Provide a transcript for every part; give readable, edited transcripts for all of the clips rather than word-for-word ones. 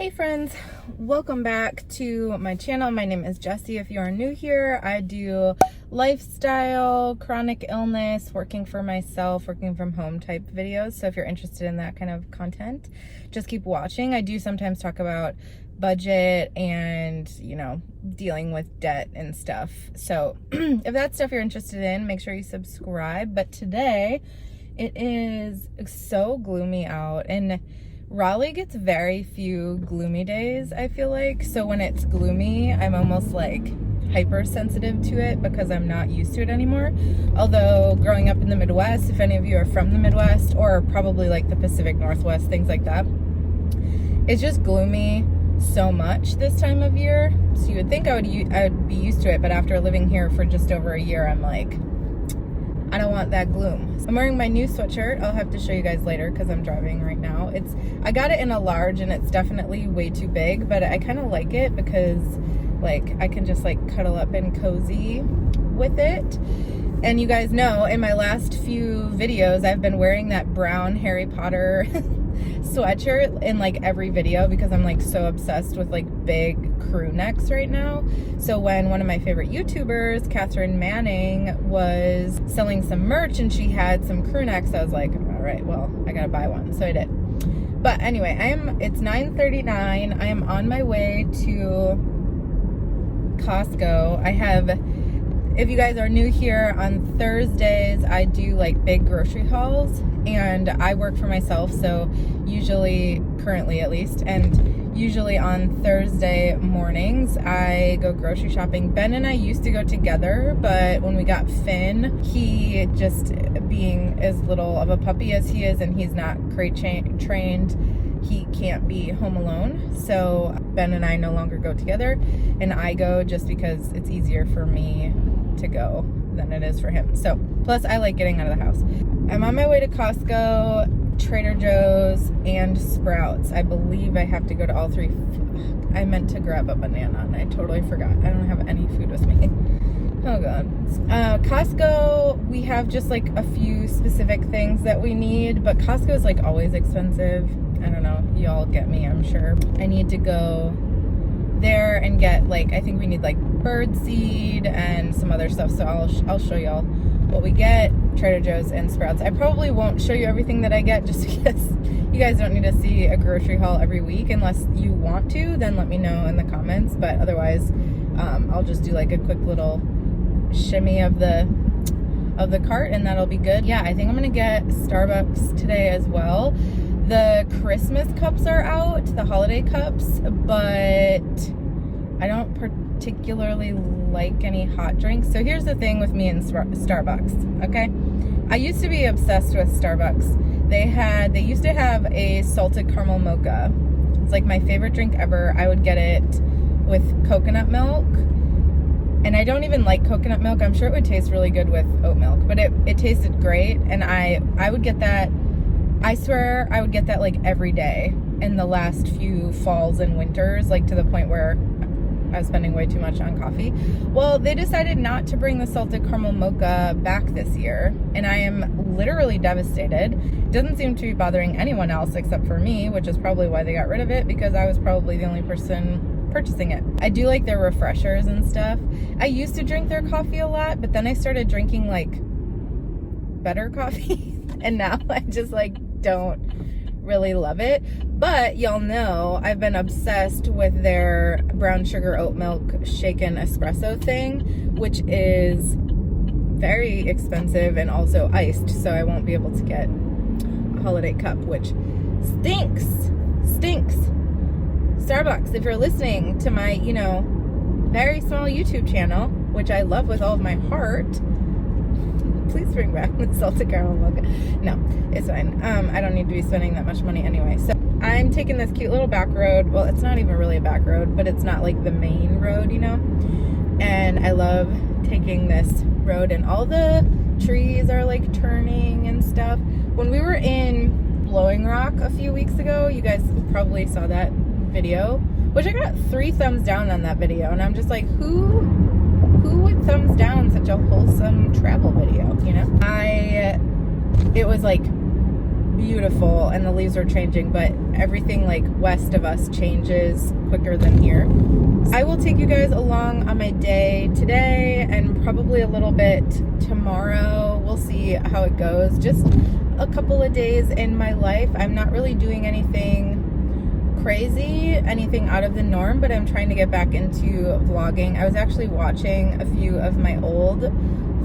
Hey friends, welcome back to my channel. My name is Jessie. If you are new here, I do lifestyle, chronic illness, working for myself, working from home type videos. So if you're interested in that kind of content, just keep watching. I do sometimes talk about budget and, dealing with debt and stuff. So if that's stuff you're interested in, make sure you subscribe. But today it is so gloomy out, and Raleigh gets very few gloomy days, I feel like. So when it's gloomy, I'm almost like hypersensitive to it because I'm not used to it anymore. Although growing up in the Midwest, if any of you are from the Midwest or probably like the Pacific Northwest, things like that, it's just gloomy so much this time of year. So you would think I would be used to it, but after living here for just over a year, I'm like, I don't want that gloom. I'm wearing my new sweatshirt. I'll have to show you guys later because I'm driving right now. I got it in a large and it's definitely way too big, but I kind of like it because I can just cuddle up and cozy with it. And you guys know in my last few videos, I've been wearing that brown Harry Potter sweatshirt in every video because I'm so obsessed with big crew necks right now. So when one of my favorite YouTubers, Catherine Manning, was selling some merch and she had some crew necks, I was like, all right, well, I gotta buy one. So I did. But anyway, it's 9:39. I am on my way to Costco. If you guys are new here, on Thursdays I do big grocery hauls, and I work for myself, so usually, currently at least, and usually on Thursday mornings I go grocery shopping. Ben and I used to go together, but when we got Finn, he just, being as little of a puppy as he is and he's not crate trained, he can't be home alone. So Ben and I no longer go together, and I go just because it's easier for me to go than it is for him. So plus I like getting out of the house. I'm on my way to Costco, Trader Joe's, and Sprouts. I believe I have to go to all three. I meant to grab a banana and I totally forgot. I don't have any food with me. Oh god. Costco, we have just a few specific things that we need, but Costco is always expensive. I don't know, y'all get me, I'm sure. I need to go there and get I think we need bird seed and some other stuff, so I'll show y'all what we get. Trader Joe's and Sprouts. I probably won't show you everything that I get just because you guys don't need to see a grocery haul every week. Unless you want to, then let me know in the comments, but otherwise I'll just do a quick little shimmy of the cart and that'll be good. Yeah, I think I'm gonna get Starbucks today as well. The Christmas cups are out, the holiday cups, but I don't particularly like any hot drinks. So here's the thing with me and Starbucks, okay? I used to be obsessed with Starbucks. They used to have a salted caramel mocha. It's my favorite drink ever. I would get it with coconut milk. And I don't even like coconut milk. I'm sure it would taste really good with oat milk, but it tasted great. And I would get that, I swear I would get that every day in the last few falls and winters, to the point where I was spending way too much on coffee. Well, they decided not to bring the salted caramel mocha back this year, and I am literally devastated. It doesn't seem to be bothering anyone else except for me, which is probably why they got rid of it, because I was probably the only person purchasing it. I do like their refreshers and stuff. I used to drink their coffee a lot, but then I started drinking better coffee, and now I just don't really love it. But y'all know I've been obsessed with their brown sugar oat milk shaken espresso thing, which is very expensive and also iced, so I won't be able to get a holiday cup, which stinks. Starbucks, if you're listening to my very small YouTube channel, which I love with all of my heart, please bring back the salted caramel mocha. No, it's fine. I don't need to be spending that much money anyway. So I'm taking this cute little back road. Well, it's not even really a back road, but it's not the main road, And I love taking this road, and all the trees are turning and stuff. When we were in Blowing Rock a few weeks ago, you guys probably saw that video, which I got 3 thumbs down on that video, and I'm just who would thumbs down such a wholesome travel video, It was beautiful and the leaves are changing, but everything like west of us changes quicker than here. I will take you guys along on my day today and probably a little bit tomorrow. We'll see how it goes. Just a couple of days in my life. I'm not really doing anything crazy, anything out of the norm, but I'm trying to get back into vlogging. I was actually watching a few of my old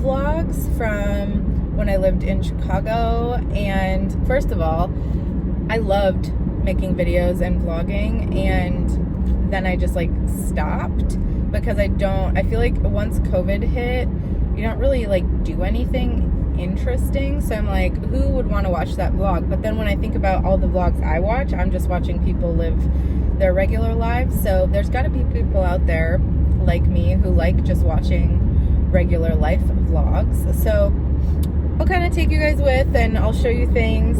vlogs from when I lived in Chicago, and first of all, I loved making videos and vlogging, and then I just like stopped because I feel like once COVID hit, you don't really like do anything interesting, so I'm like, who would want to watch that vlog? But then when I think about all the vlogs I watch, I'm just watching people live their regular lives, so there's got to be people out there like me who like just watching regular life vlogs. So I'll kind of take you guys with, and I'll show you things,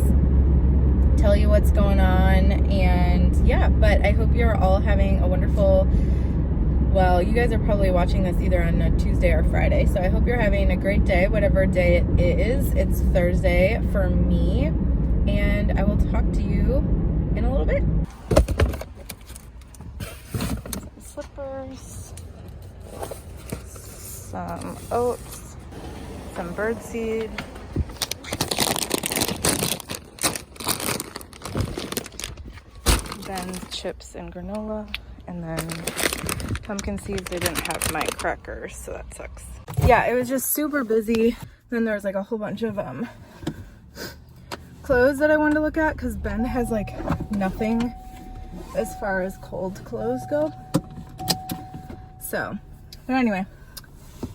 tell you what's going on, and yeah, but I hope you're all having a wonderful, well, you guys are probably watching this either on a Tuesday or Friday, so I hope you're having a great day, whatever day it is. It's Thursday for me, and I will talk to you in a little bit. Some slippers, some oats, some birdseed, Ben's chips and granola, and then pumpkin seeds. I didn't have my crackers, so that sucks. Yeah, it was just super busy. Then there was like a whole bunch of clothes that I wanted to look at because Ben has like nothing as far as cold clothes go. So, but anyway,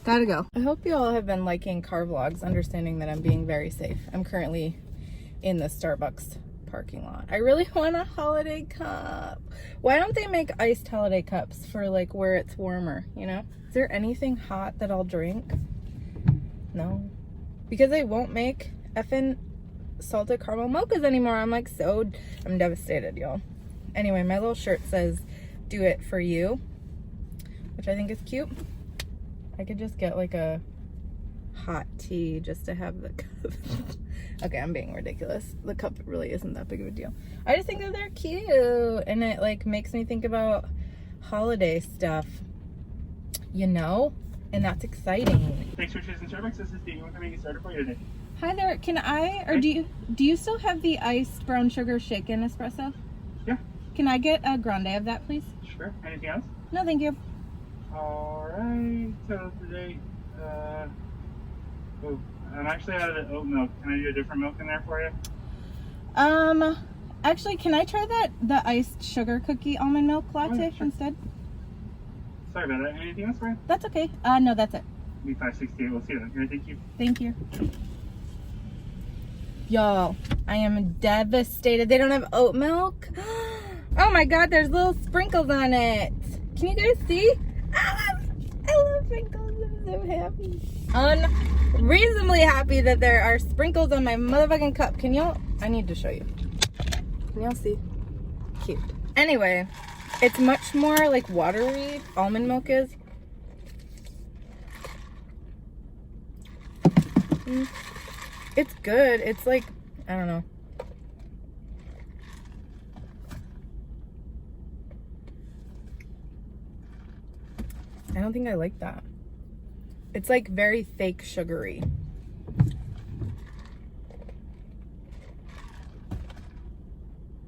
gotta go. I hope you all have been liking car vlogs, understanding that I'm being very safe. I'm currently in the Starbucks parking lot. I really want a holiday cup. Why don't they make iced holiday cups for like where it's warmer, you know? Is there anything hot that I'll drink? No. Because they won't make effing salted caramel mochas anymore. I'm devastated, y'all. Anyway, my little shirt says, "Do it for you," which I think is cute. I could just get like a hot tea just to have the cup. Okay, I'm being ridiculous. The cup really isn't that big of a deal. I just think that they're cute, and it like makes me think about holiday stuff, you know, and that's exciting. Thanks for choosing Starbucks. This is Dean. What can I get started for you today? Hi there. Can I, or do you still have the iced brown sugar shaken espresso? Yeah. Can I get a grande of that, please? Sure. Anything else? No, thank you. All right. So today, I'm actually out of the oat milk. Can I do a different milk in there for you? Actually, can I try the iced sugar cookie almond milk latte sure. instead? Sorry about that. Anything else for you? That's okay. No, that's it. Be 568. We'll see you then. Can I thank you? Thank you. Y'all, I am devastated. They don't have oat milk. Oh my God, there's little sprinkles on it. Can you guys see? I love sprinkles. I'm so happy. Unreasonably happy that there are sprinkles on my motherfucking cup. Can y'all? I need to show you. Can y'all see? Cute. Anyway, it's much more like watery. Almond milk is. It's good. It's like, I don't know. I don't think I like that. It's like very fake sugary.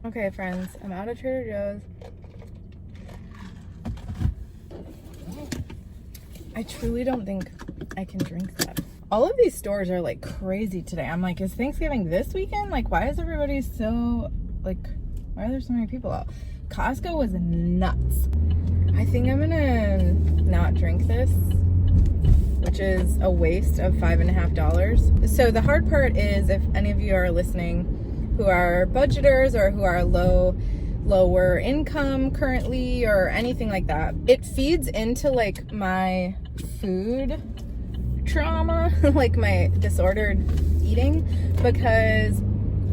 Okay, friends, I'm out of Trader Joe's. I truly don't think I can drink that. All of these stores are like crazy today. I'm like, is Thanksgiving this weekend? Like, why is everybody so, like, why are there so many people out? Costco was nuts. I think I'm gonna not drink this, which is a waste of $5.50. So the hard part is, if any of you are listening who are budgeters or who are lower income currently or anything like that, it feeds into like my food trauma, like my disordered eating, because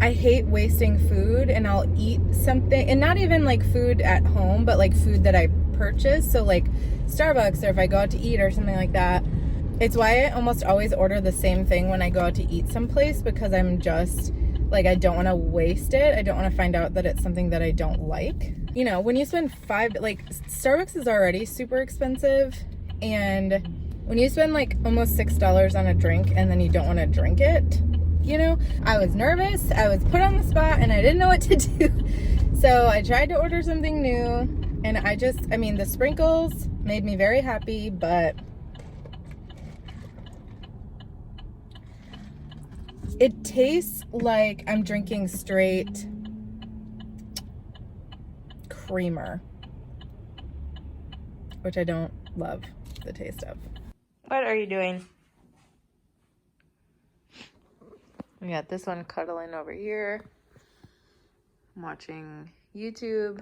I hate wasting food, and I'll eat something, and not even like food at home, but like food that I purchase. So like Starbucks, or if I go out to eat or something like that. It's why I almost always order the same thing when I go out to eat someplace, because I'm just Like, I don't want to waste it. I don't want to find out that it's something that I don't like. You know, when you spend Starbucks is already super expensive, and when you spend like almost $6 on a drink and then you don't want to drink it, you know, I was nervous, I was put on the spot, and I didn't know what to do. So I tried to order something new, and the sprinkles made me very happy, but it tastes like I'm drinking straight creamer, which I don't love the taste of. What are you doing? We got this one cuddling over here. I'm watching YouTube,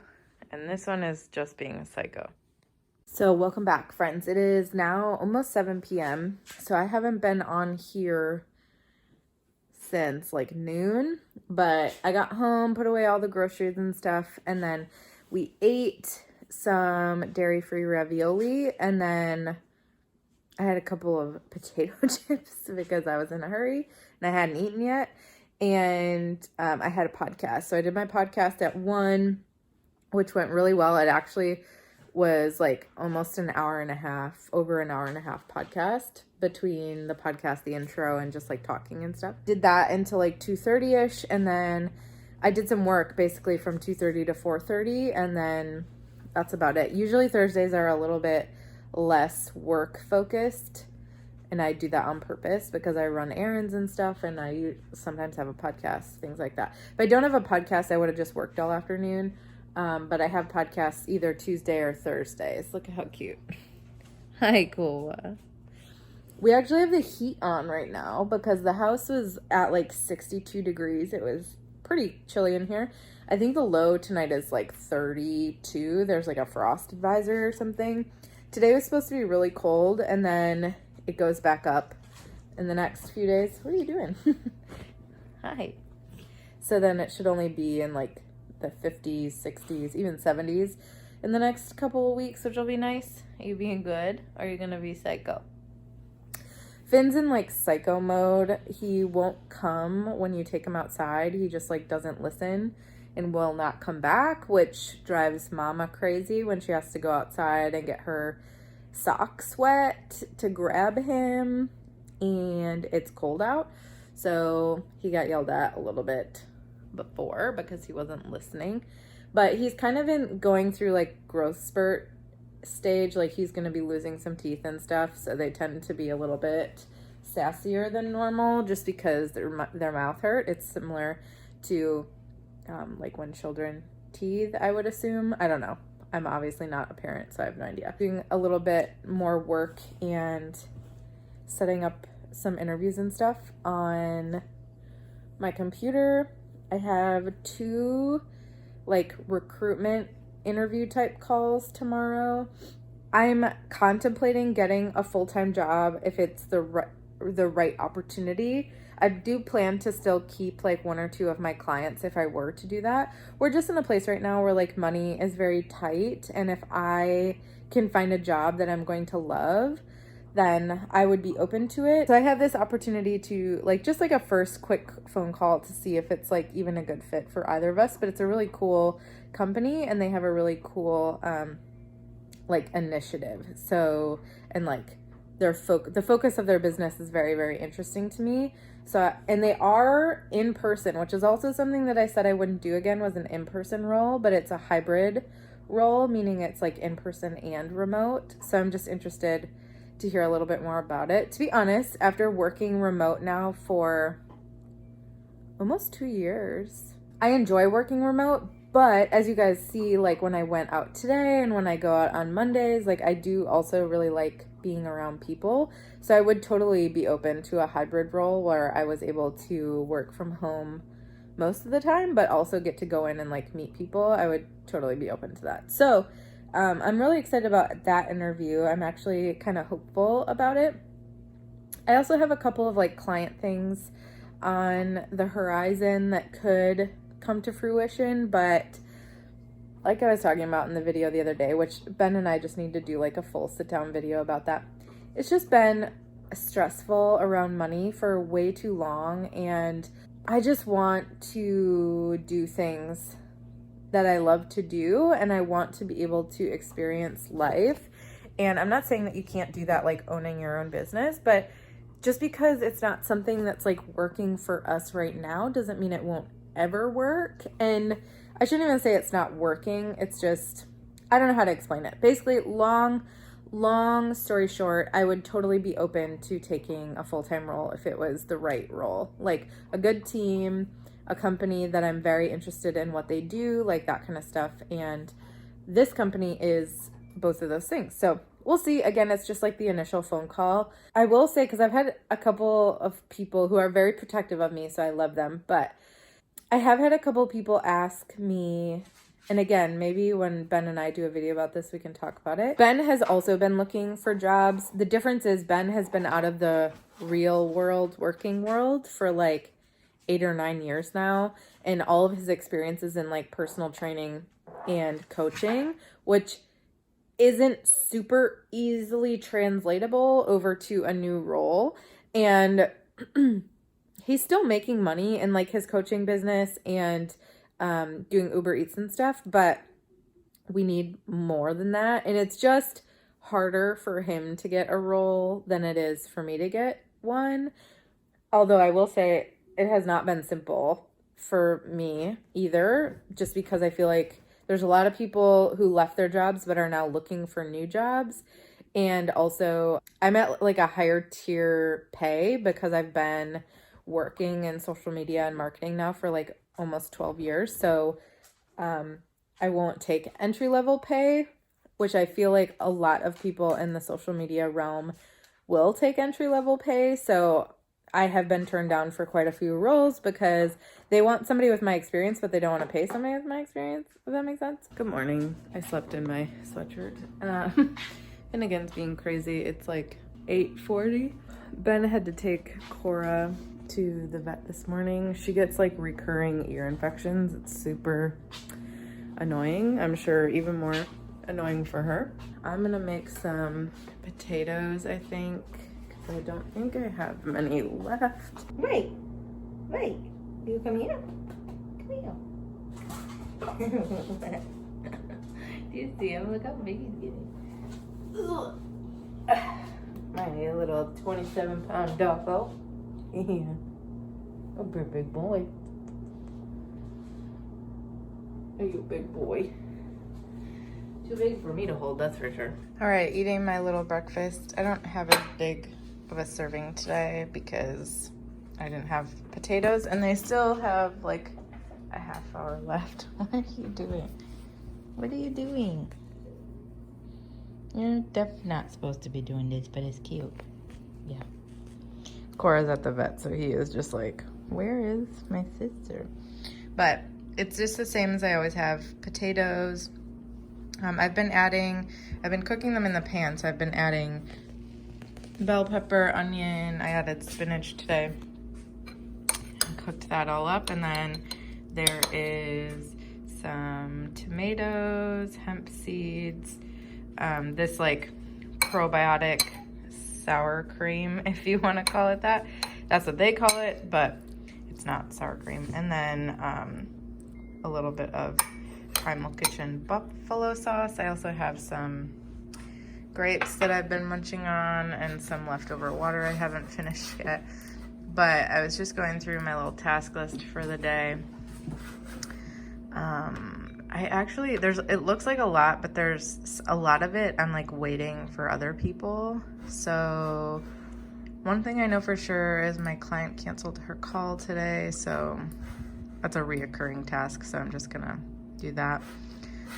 and this one is just being a psycho. So welcome back, friends. It is now almost 7 p.m. So I haven't been on here since like noon, but I got home, put away all the groceries and stuff, and then we ate some dairy-free ravioli, and then I had a couple of potato chips because I was in a hurry and I hadn't eaten yet. And I had a podcast. So I did my podcast at 1, which went really well. It actually was like almost an hour and a half, over an hour and a half podcast between the podcast, the intro, and just like talking and stuff. Did that until like 2:30ish, and then I did some work basically from 2:30 to 4:30, and then that's about it. Usually Thursdays are a little bit less work focused, and I do that on purpose because I run errands and stuff, and I sometimes have a podcast, things like that. If I don't have a podcast, I would have just worked all afternoon, but I have podcasts either Tuesday or Thursdays. Look at how cute. Hi, cool. We actually have the heat on right now because the house was at like 62 degrees. It was pretty chilly in here. I think the low tonight is like 32. There's like a frost advisor or something. Today was supposed to be really cold, and then it goes back up in the next few days. What are you doing? Hi. So then it should only be in like the 50s, 60s, even 70s in the next couple of weeks, which will be nice. Are you being good? Or are you going to be psycho? Finn's in like psycho mode. He won't come when you take him outside. He just like doesn't listen and will not come back, which drives Mama crazy when she has to go outside and get her socks wet to grab him, and it's cold out. So he got yelled at a little bit before because he wasn't listening. But he's kind of going through like growth spurt stage. Like he's going to be losing some teeth and stuff, so they tend to be a little bit sassier than normal just because their mouth hurt. It's similar to like when children teeth, I would assume. I don't know. I'm obviously not a parent, so I have no idea. Doing a little bit more work and setting up some interviews and stuff on my computer. I have 2 like recruitment interview type calls tomorrow. I'm contemplating getting a full-time job if it's the right opportunity. I do plan to still keep like 1 or 2 of my clients if I were to do that. We're just in a place right now where like money is very tight, and if I can find a job that I'm going to love, then I would be open to it. So I have this opportunity to like just like a first quick phone call to see if it's like even a good fit for either of us. But it's a really cool company, and they have a really cool like initiative. So, and like the focus of their business is very, very interesting to me. So, and they are in person, which is also something that I said I wouldn't do again, was an in-person role, but it's a hybrid role, meaning it's like in person and remote. So I'm just interested to hear a little bit more about it. To be honest, after working remote now for almost 2 years, I enjoy working remote. But as you guys see, like when I went out today and when I go out on Mondays, like I do also really like being around people. So I would totally be open to a hybrid role where I was able to work from home most of the time, but also get to go in and like meet people. I would totally be open to that. So I'm really excited about that interview. I'm actually kind of hopeful about it. I also have a couple of like client things on the horizon that could come to fruition, but like I was talking about in the video the other day, which Ben and I just need to do like a full sit down video about that. It's just been stressful around money for way too long, and I just want to do things that I love to do, and I want to be able to experience life. And I'm not saying that you can't do that, like owning your own business, but just because it's not something that's like working for us right now doesn't mean it won't ever work. And I shouldn't even say it's not working. It's just, I don't know how to explain it. Basically, long story short, I would totally be open to taking a full-time role if it was the right role, like a good team, a company that I'm very interested in what they do, like that kind of stuff. And this company is both of those things. So we'll see. Again, it's just like the initial phone call. I will say, because I've had a couple of people who are very protective of me, so I love them, but I have had a couple of people ask me, and again, maybe when Ben and I do a video about this, we can talk about it. Ben has also been looking for jobs. The difference is Ben has been out of the real world, working world for like 8 or 9 years now. And all of his experiences in like personal training and coaching, which isn't super easily translatable over to a new role. And he's still making money in like his coaching business and doing Uber Eats and stuff, but we need more than that. And it's just harder for him to get a role than it is for me to get one. Although I will say it has not been simple for me either, just because I feel like there's a lot of people who left their jobs but are now looking for new jobs. And also I'm at like a higher tier pay because I've been working in social media and marketing now for like almost 12 years. So I won't take entry level pay, which I feel like a lot of people in the social media realm will take entry level pay. So I have been turned down for quite a few roles because they want somebody with my experience, but they don't want to pay somebody with my experience. Does that make sense? Good morning. I slept in my sweatshirt. And again, it's being crazy. It's like 8:40. Ben had to take Cora to the vet this morning. She gets like recurring ear infections. It's super annoying. I'm sure even more annoying for her. I'm gonna make some potatoes, I think. I don't think I have many left. Wait, you come here. Do you see him? Look how big he's getting. My little 27-pound doggo. Yeah. Oh, big boy. Are you a big boy? Too big for me to hold, that's for sure. All right, eating my little breakfast. I don't have as big of a serving today because I didn't have potatoes and they still have like a half hour left. What are you doing? What are you doing? You're definitely not supposed to be doing this, but it's cute. Yeah. Cora's at the vet, so he is just like, where is my sister? But it's just the same as I always have. Potatoes. I've been cooking them in the pan, so I've been adding bell pepper, onion. I added spinach today. Cooked that all up, and then there is some tomatoes, hemp seeds, this like probiotic sour cream, if you want to call it that. That's what they call it, but it's not sour cream. And then a little bit of Primal Kitchen buffalo sauce. I also have some grapes that I've been munching on and some leftover water I haven't finished yet. But I was just going through my little task list for the day. It looks like a lot, but there's a lot of it I'm like waiting for other people. So one thing I know for sure is my client canceled her call today, so that's a reoccurring task, so I'm just gonna do that.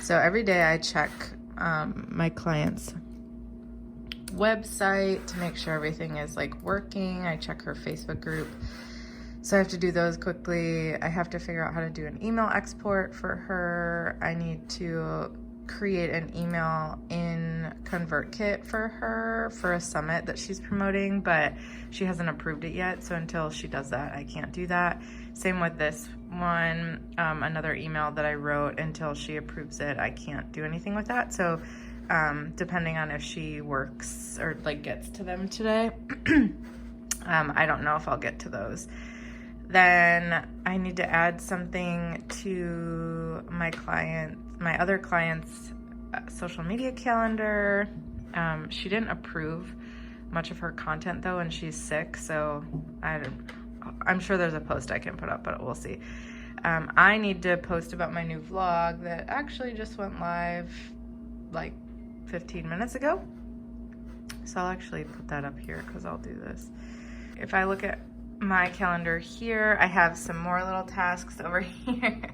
So every day I check my client's website to make sure everything is like working. I check her Facebook group, so I have to do those quickly. I have to figure out how to do an email export for her. I need to create an email in ConvertKit for her for a summit that she's promoting, but she hasn't approved it yet, so until she does that, I can't do that. Same with this one, another email that I wrote. Until she approves it, I can't do anything with that. So depending on if she works or like gets to them today, I don't know if I'll get to those. Then I need to add something to my other client's social media calendar. She didn't approve much of her content though, and she's sick, so I'm sure there's a post I can put up, but we'll see. I need to post about my new vlog that actually just went live like 15 minutes ago. So I'll actually put that up here because I'll do this. If I look at my calendar here, I have some more little tasks over here.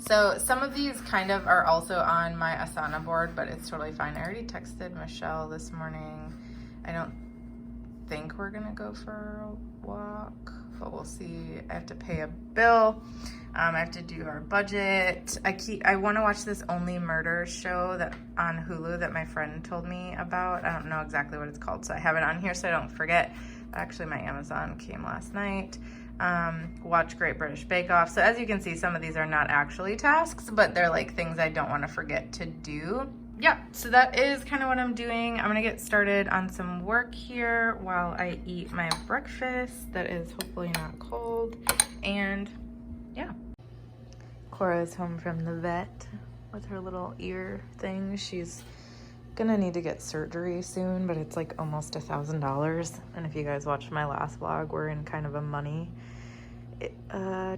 So some of these kind of are also on my Asana board, but it's totally fine. I already texted Michelle this morning. I don't think we're gonna go for a walk, but we'll see. I have to pay a bill. I have to do our budget. I want to watch this Only Murders show that on Hulu that my friend told me about. I don't know exactly what it's called, so I have it on here so I don't forget. Actually, my Amazon came last night. Watch Great British Bake Off. So as you can see, some of these are not actually tasks, but they're like things I don't want to forget to do. Yeah, so that is kind of what I'm doing. I'm gonna get started on some work here while I eat my breakfast that is hopefully not cold. And yeah. Cora is home from the vet with her little ear thing. She's gonna need to get surgery soon, but it's like almost $1,000. And if you guys watched my last vlog, we're in kind of a money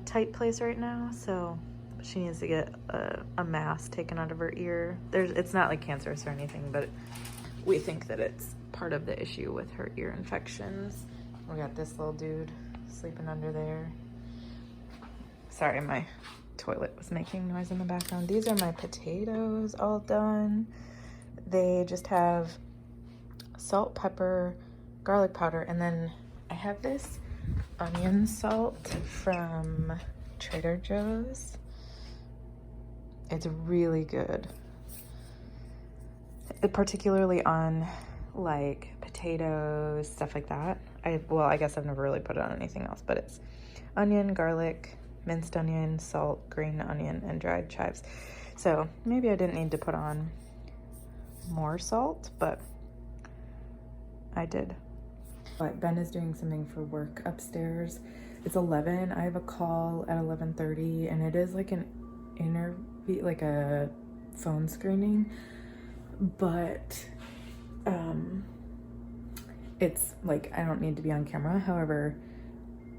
tight place right now, so she needs to get a mass taken out of her ear. It's not like cancerous or anything, but we think that it's part of the issue with her ear infections. We got this little dude sleeping under there. Sorry, my toilet was making noise in the background. These are my potatoes all done. They just have salt, pepper, garlic powder, and then I have this onion salt from Trader Joe's. It's really good, particularly on like potatoes, stuff like that. I guess I've never really put it on anything else, but it's onion, garlic, minced onion, salt, green onion, and dried chives. So maybe I didn't need to put on more salt, but I did. But Ben is doing something for work upstairs. It's 11. I have a call at 11:30, and it is like an interview, like a phone screening, but it's like I don't need to be on camera. However,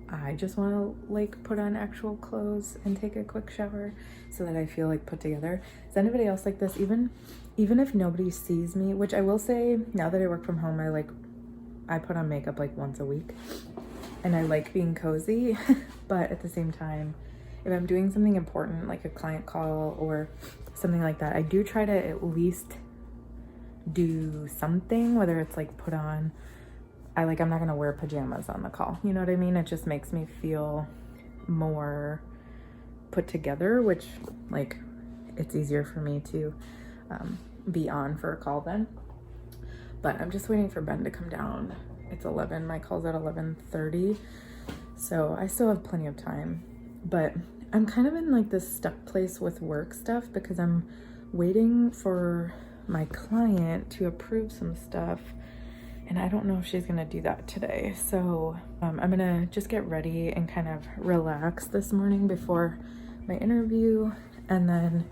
I just want to like put on actual clothes and take a quick shower so that I feel like put together. Is anybody else like this? Even if nobody sees me, which I will say now that I work from home, I put on makeup like once a week, and I like being cozy. But at the same time, if I'm doing something important like a client call or something like that, I do try to at least do something, whether it's like put on, I'm not gonna wear pajamas on the call, you know what I mean? It just makes me feel more put together, which like it's easier for me to be on for a call then. But I'm just waiting for Ben to come down. It's 11, my call's at 11:30, so I still have plenty of time. But I'm kind of in like this stuck place with work stuff because I'm waiting for my client to approve some stuff, and I don't know if she's gonna do that today. So I'm gonna just get ready and kind of relax this morning before my interview, and then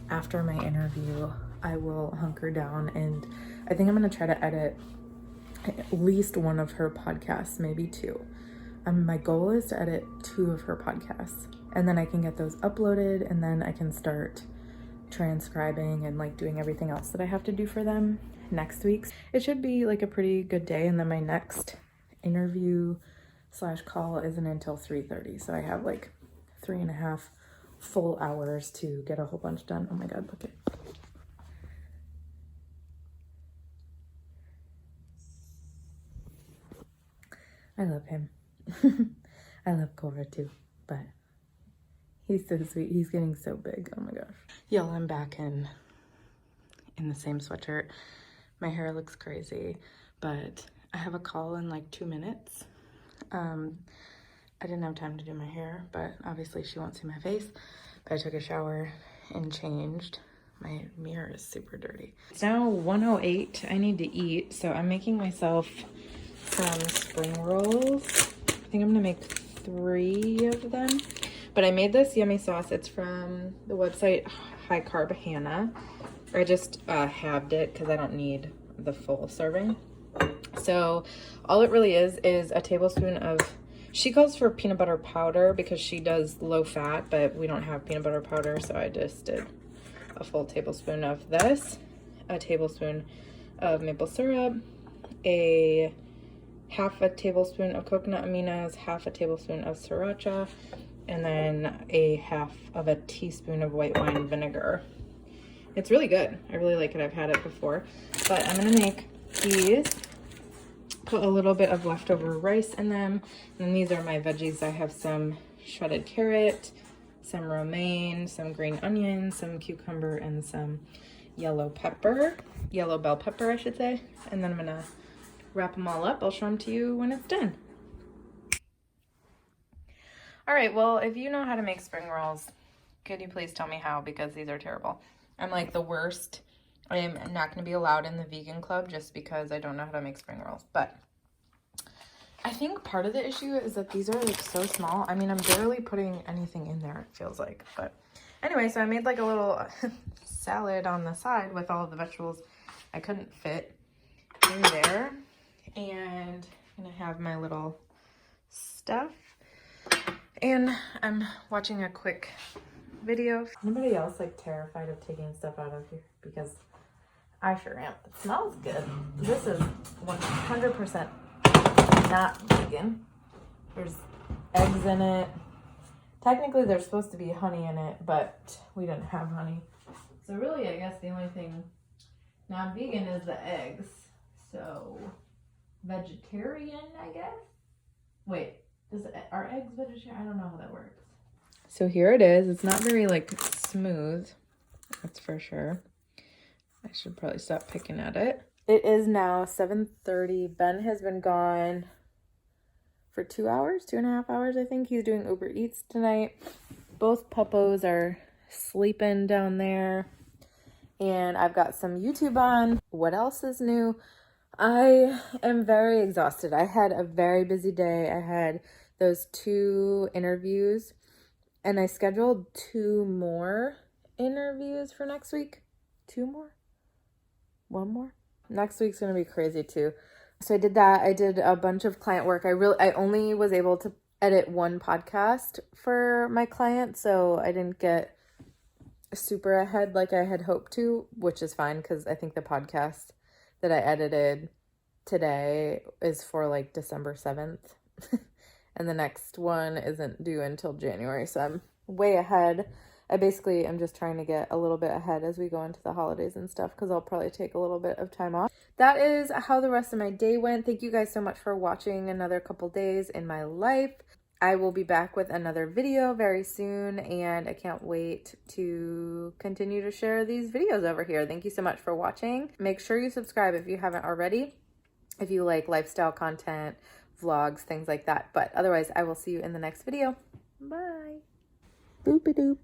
after my interview I will hunker down, and I think I'm gonna try to edit at least one of her podcasts, maybe two. My goal is to edit 2 of her podcasts, and then I can get those uploaded, and then I can start transcribing and like doing everything else that I have to do for them next week. It should be like a pretty good day, and then my next interview / call isn't until 3:30, so I have like 3.5 full hours to get a whole bunch done. Oh my god, look at I love him. I love Cora too, but he's so sweet. He's getting so big. Oh my gosh. Y'all, I'm back in the same sweatshirt. My hair looks crazy, but I have a call in like 2 minutes. I didn't have time to do my hair, but obviously she won't see my face. But I took a shower and changed. My mirror is super dirty. It's now 1:08. I need to eat, so I'm making myself some spring rolls. I think I'm gonna make 3 of them. But I made this yummy sauce. It's from the website High Carb Hannah. I just halved it because I don't need the full serving. So all it really is a tablespoon of, she calls for peanut butter powder because she does low fat, but we don't have peanut butter powder, so I just did a full tablespoon of this, a tablespoon of maple syrup, a half a tablespoon of coconut aminos, half a tablespoon of sriracha, and then a half of a teaspoon of white wine vinegar. It's really good. I really like it. I've had it before. But I'm gonna make these, put a little bit of leftover rice in them. And then these are my veggies. I have some shredded carrot, some romaine, some green onion, some cucumber, and some yellow bell pepper, I should say. And then I'm gonna wrap them all up. I'll show them to you when it's done. All right, well, if you know how to make spring rolls, could you please tell me how, because these are terrible. I'm like the worst. I am not going to be allowed in the vegan club just because I don't know how to make spring rolls. But I think part of the issue is that these are like so small. I mean, I'm barely putting anything in there, it feels like. But anyway, so I made like a little salad on the side with all of the vegetables I couldn't fit in there. And I'm going to have my little stuff. And I'm watching a quick video. Anybody else like terrified of taking stuff out of here? Because I sure am. It smells good. This is 100% not vegan. There's eggs in it. Technically there's supposed to be honey in it, but we didn't have honey. So really, I guess the only thing not vegan is the eggs. So vegetarian, I guess. Wait, are eggs vegetarian? I don't know how that works. So here it is. It's not very like smooth, that's for sure. I should probably stop picking at it. It is now 7:30. Ben has been gone for 2 hours, 2.5 hours, I think. He's doing Uber Eats tonight. Both puppos are sleeping down there. And I've got some YouTube on. What else is new? I am very exhausted. I had a very busy day. I had those 2 interviews. And I scheduled 2 more interviews for next week. 2 more? 1 more? Next week's going to be crazy too. So I did that. I did a bunch of client work. I only was able to edit 1 podcast for my client, so I didn't get super ahead like I had hoped to, which is fine because I think the podcast that I edited today is for like December 7th. And the next one isn't due until January, so I'm way ahead. I basically am just trying to get a little bit ahead as we go into the holidays and stuff, because I'll probably take a little bit of time off. That is how the rest of my day went. Thank you guys so much for watching another couple days in my life. I will be back with another video very soon, and I can't wait to continue to share these videos over here. Thank you so much for watching. Make sure you subscribe if you haven't already, if you like lifestyle content, vlogs, things like that. But otherwise, I will see you in the next video. Bye. Boop-a-doop.